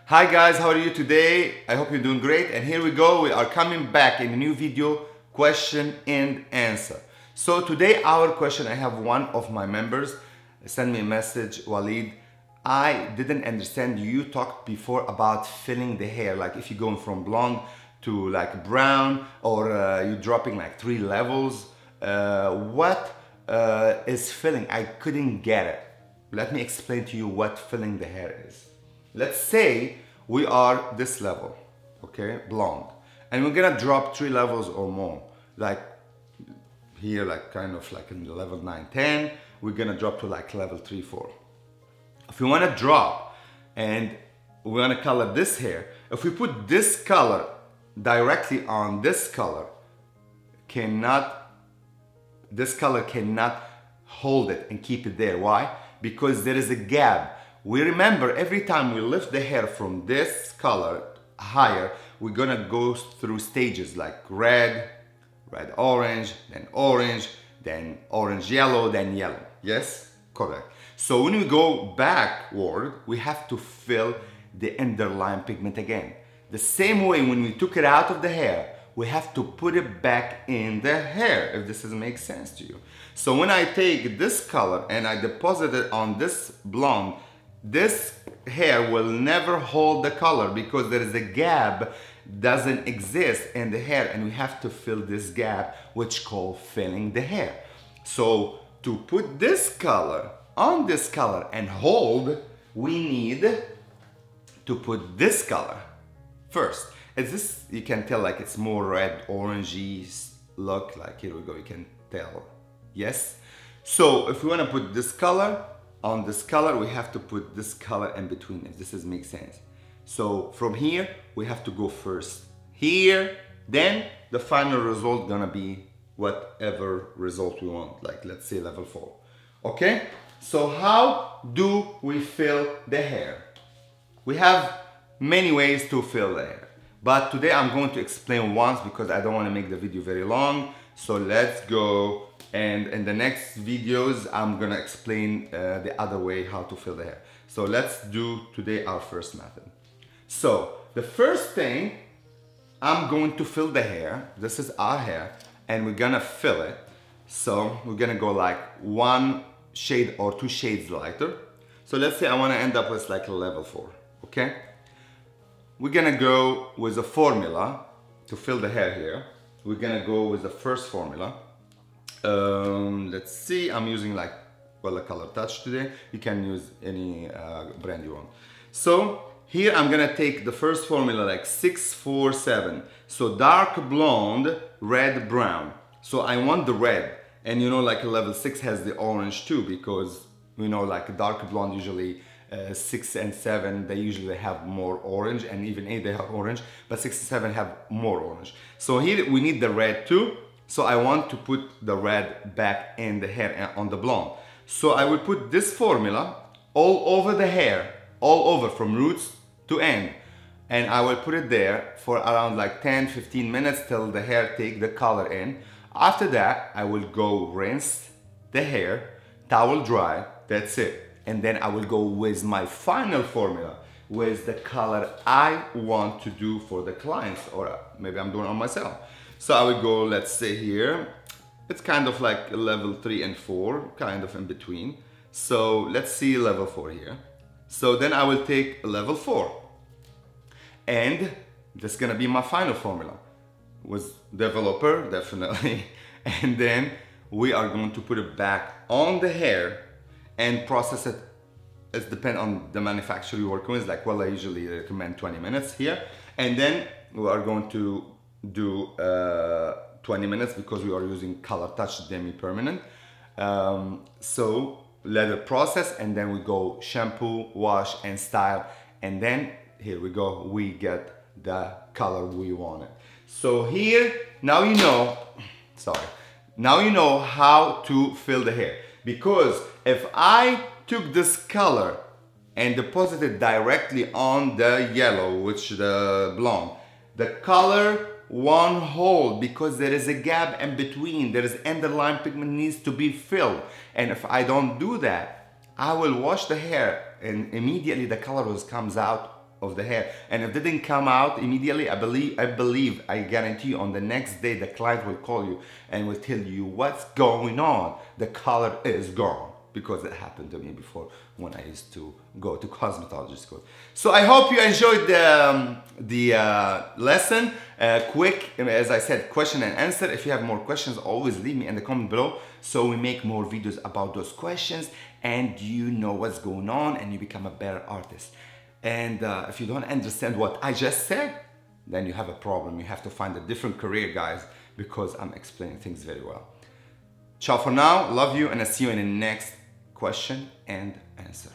Hi guys, how are you today? I hope you're doing great, and here we go. We are coming back in a new video, question and answer. So today our question, I have one of my members send me a message, Walid, I didn't understand you talked before about filling the hair, like if you're going from blonde to like brown, or you're dropping like 3 levels. What is filling? I couldn't get it. Let me explain to you what filling the hair is. Let's say we are this level, okay, blonde, and we're gonna drop 3 levels or more, like here, like kind of like in the level 9, 10, we're gonna drop to like level 3, 4. If we wanna drop and we wanna color this hair, if we put this color directly on this color, this color cannot hold it and keep it there. Why? Because there is a gap. We remember every time we lift the hair from this color higher, we're gonna go through stages like red, orange, then orange yellow, then yellow. Yes? Correct. So when we go backward, we have to fill the underlying pigment again. The same way when we took it out of the hair, we have to put it back in the hair, if this doesn't make sense to you. So when I take this color and I deposit it on this blonde, this hair will never hold the color because there is a gap doesn't exist in the hair, and we have to fill this gap, which called filling the hair. So to put this color on this color and hold, we need to put this color first. Is this, you can tell like it's more red orangey look, like here we go, you can tell. Yes? So if we want to put this color on this color, we have to put this color in between, if this does make sense. So from here, we have to go first here, then the final result gonna be whatever result we want, like let's say level 4. Okay? So how do we fill the hair? We have many ways to fill the hair, but today I'm going to explain once because I don't want to make the video very long. So let's go, and in the next videos I'm gonna explain the other way how to fill the hair. So let's do today our first method. So the first thing, I'm going to fill the hair. This is our hair and we're gonna fill it. So we're gonna go like 1 shade or 2 shades lighter. So let's say I want to end up with like a level 4. Okay, we're gonna go with a formula to fill the hair here. We're gonna go with the first formula. Let's see, I'm using like a color touch today. You can use any brand you want. So here I'm gonna take the first formula like 6, 4, 7. So dark blonde, red, brown. So I want the red, and you know like level 6 has the orange too, because you know like dark blonde usually 6 and 7 they usually have more orange, and even 8 they have orange, but 6 and 7 have more orange. So here we need the red too. So I want to put the red back in the hair on the blonde. So I will put this formula all over the hair, all over from roots to end, and I will put it there for around like 10-15 minutes till the hair take the color in. After that I will go rinse the hair, towel dry, that's it. And then I will go with my final formula with the color I want to do for the clients, or maybe I'm doing it on myself. So I will go, let's say here, it's kind of like a level 3 and 4, kind of in between. So let's see level 4 here. So then I will take a level 4. And this is gonna be my final formula with developer, definitely. And then we are going to put it back on the hair and process it. It depends on the manufacturer you're working with. Like, well, I usually recommend 20 minutes here. And then we are going to do 20 minutes because we are using color touch demi-permanent. So let it process, and then we go shampoo, wash and style, and then here we go, we get the color we wanted. So here, now you know, now you know how to fill the hair, because if I took this color and deposited directly on the yellow, which the blonde, the color won't hold because there is a gap in between. There is underlying pigment needs to be filled, and if I don't do that, I will wash the hair and immediately the color comes out of the hair, and if it didn't come out immediately, I guarantee you, on the next day the client will call you and will tell you what's going on. The color is gone, because it happened to me before when I used to go to cosmetologist school. So I hope you enjoyed the lesson. Quick, as I said, question and answer. If you have more questions, always leave me in the comment below, so we make more videos about those questions and you know what's going on and you become a better artist. And if you don't understand what I just said, then you have a problem. You have to find a different career, guys, because I'm explaining things very well. Ciao for now, love you, and I'll see you in the next question and answer.